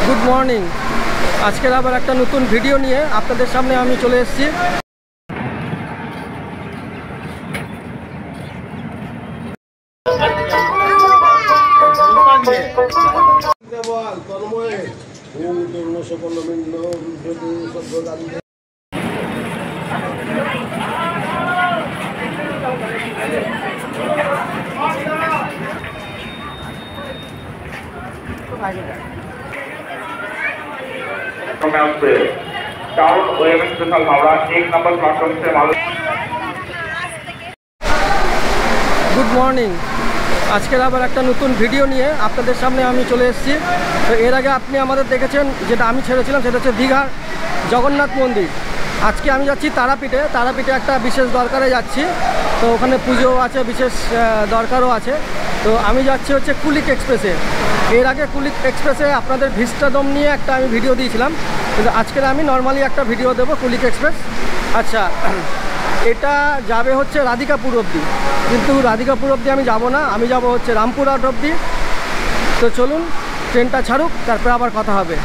Good morning. আজকের আবার একটা নতুন ভিডিও নিয়ে আপনাদের সামনে আমি চলে এসেছি। Town OMS special Howrah 1 number platform से मालूम। Good morning. আজকের আবার একটা নতুন ভিডিও নিয়ে আপনাদের সামনে আমি চলে এসেছি। তো এর আগে আপনি আমাদের দেখেছেন, যেটা আমি ছেড়েছিলাম সেটা হচ্ছে দীঘার জগন্নাথ মন্দির। আজকে আমি যাচ্ছি তারাপীঠে একটা বিশেষ দরকারে যাচ্ছি। তো ওখানে পুজো আছে, বিশেষ দরকারও আছে। তো আমি যাচ্ছি হচ্ছে কুলিক এক্সপ্রেসে। এর আগে কুলিক এক্সপ্রেসে আপনাদের ভিস্টাডোম নিয়ে একটা আমি ভিডিও দিয়েছিলাম, কিন্তু আজকের আমি নর্মালি একটা ভিডিও দেবো কুলিক এক্সপ্রেস। আচ্ছা, এটা যাবে হচ্ছে রাধিকাপুর অবধি, কিন্তু রাধিকাপুর অবধি আমি যাব না, আমি যাব হচ্ছে রামপুরহাট অবধি। তো চলুন ট্রেনটা ছাড়ুক, তারপরে আবার কথা হবে।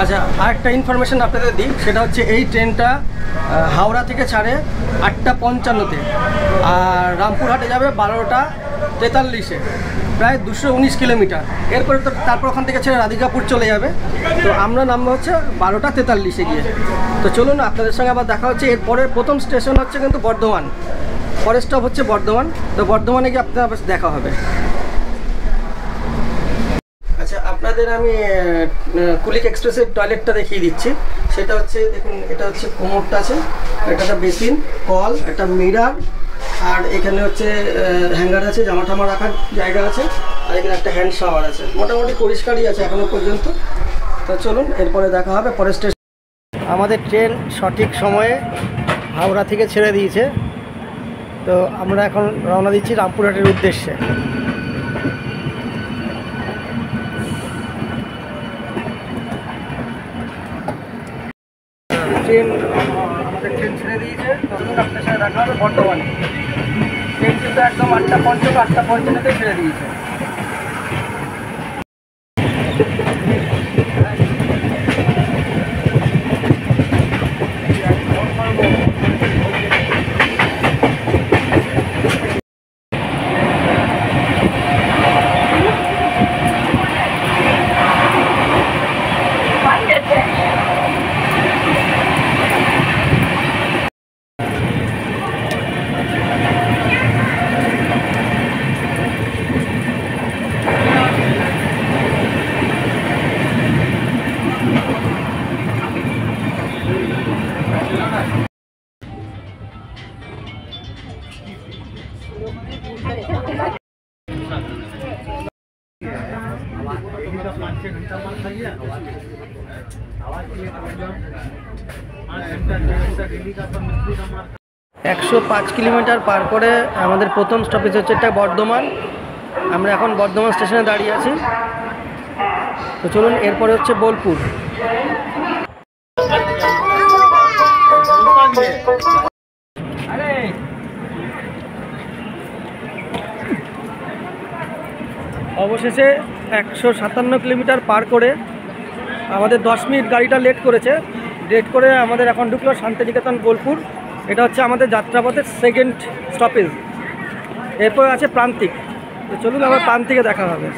আচ্ছা, আরেকটা ইনফরমেশান আপনাদের দিই, সেটা হচ্ছে এই ট্রেনটা হাওড়া থেকে ছাড়ে 8:55-তে, আর রামপুরহাটে যাবে 12:43-এ, প্রায় 219 কিলোমিটার। এরপরে তো তারপর ওখান থেকে ছেড়ে রাধিকাপুর চলে যাবে। তো আমরা নামবো হচ্ছে 12:43-এ গিয়ে। তো চলুন আপনাদের সঙ্গে আবার দেখা হচ্ছে। এরপরে প্রথম স্টেশন হচ্ছে কিন্তু বর্ধমান, পরের স্টপ হচ্ছে বর্ধমান। তো বর্ধমানে গিয়ে আপনার আবার দেখা হবে। আচ্ছা, আপনাদের আমি কুলিক এক্সপ্রেসের টয়লেটটা দেখিয়ে দিচ্ছি। সেটা হচ্ছে, দেখুন, এটা হচ্ছে কোমরটা আছে, একটা বেসিন, কল, একটা মিরার, আর এখানে হচ্ছে হ্যাঙ্গার আছে, জামা টামা রাখার জায়গা আছে, আর এখানে একটা হ্যান্ড শাওয়ার আছে। মোটামুটি পরিষ্কারই আছে এখনো পর্যন্ত। তো চলুন এরপরে দেখা হবে পরের স্টেশন। আমাদের ট্রেন সঠিক সময়ে হাওড়া থেকে ছেড়ে দিয়েছে। তো আমরা এখন রওনা দিচ্ছি রামপুরহাটের উদ্দেশ্যে। আমাদের ট্রেন ছেড়ে দিয়েছে। তখন আপনার সাথে দেখা হবে বর্ধমানে। ট্রেন কিন্তু একদম 8:55 ছেড়ে দিয়েছে। একশো 5 কিলোমিটার পার করে আমাদের প্রথম স্টপেজ হচ্ছে একটা বর্ধমান। আমরা এখন বর্ধমান স্টেশনে দাঁড়িয়ে আছি। তো চলুন এরপরে হচ্ছে বোলপুর। অবশেষে 157 কিলোমিটার পার করে আমাদের 10 মিনিট গাড়িটা লেট করে আমাদের এখন ঢুকলো শান্তিনিকেতন বোলপুর। এটা হচ্ছে আমাদের যাত্রাপথের সেকেন্ড স্টপেজ। এরপর আছে প্রান্তিক। তো চলুন আবার প্রান্তিকে দেখা হবে।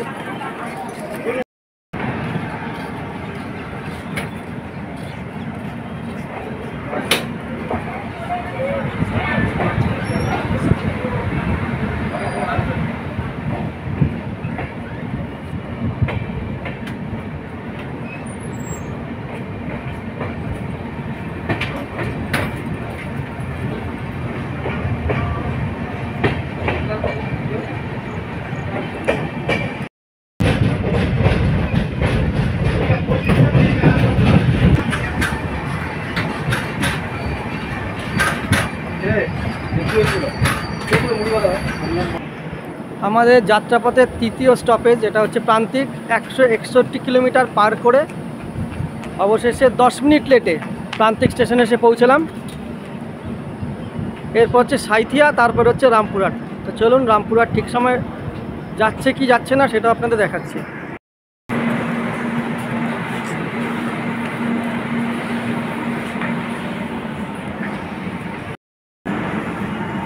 আমাদের যাত্রাপথের তৃতীয় স্টপেজ, এটা হচ্ছে প্রান্তিক। 161 কিলোমিটার পার করে অবশেষে 10 মিনিট লেটে প্রান্তিক স্টেশনে এসে পৌঁছলাম। এরপর হচ্ছে সাঁইথিয়া, তারপর হচ্ছে রামপুরহাট। তো চলুন রামপুরহাট ঠিক সময় যাচ্ছে কি যাচ্ছে না সেটা আপনাদের দেখাচ্ছি।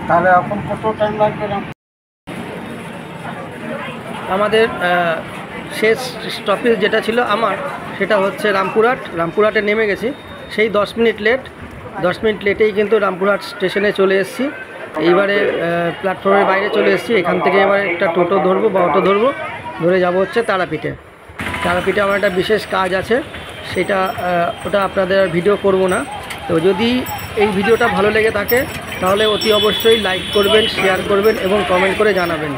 তাহলে এখন কত টাইম লাগবে? আমাদের শেষ স্টপেজ যেটা ছিল আমার, সেটা হচ্ছে রামপুরহাট। রামপুরহাটে নেমে গেছি, সেই 10 মিনিট লেট। 10 মিনিট লেটেই কিন্তু রামপুরহাট স্টেশনে চলে এসেছি। এইবারে প্ল্যাটফর্মের বাইরে চলে এসেছি। এখান থেকে এবার একটা টোটো ধরবো বা অটো ধরবো, ধরে যাব হচ্ছে তারাপীঠে। তারাপীঠে আমার একটা বিশেষ কাজ আছে, সেটা ওটা আপনাদের আর ভিডিও করব না। তো যদি এই ভিডিওটা ভালো লেগে থাকে তাহলে অতি অবশ্যই লাইক করবেন, শেয়ার করবেন এবং কমেন্ট করে জানাবেন।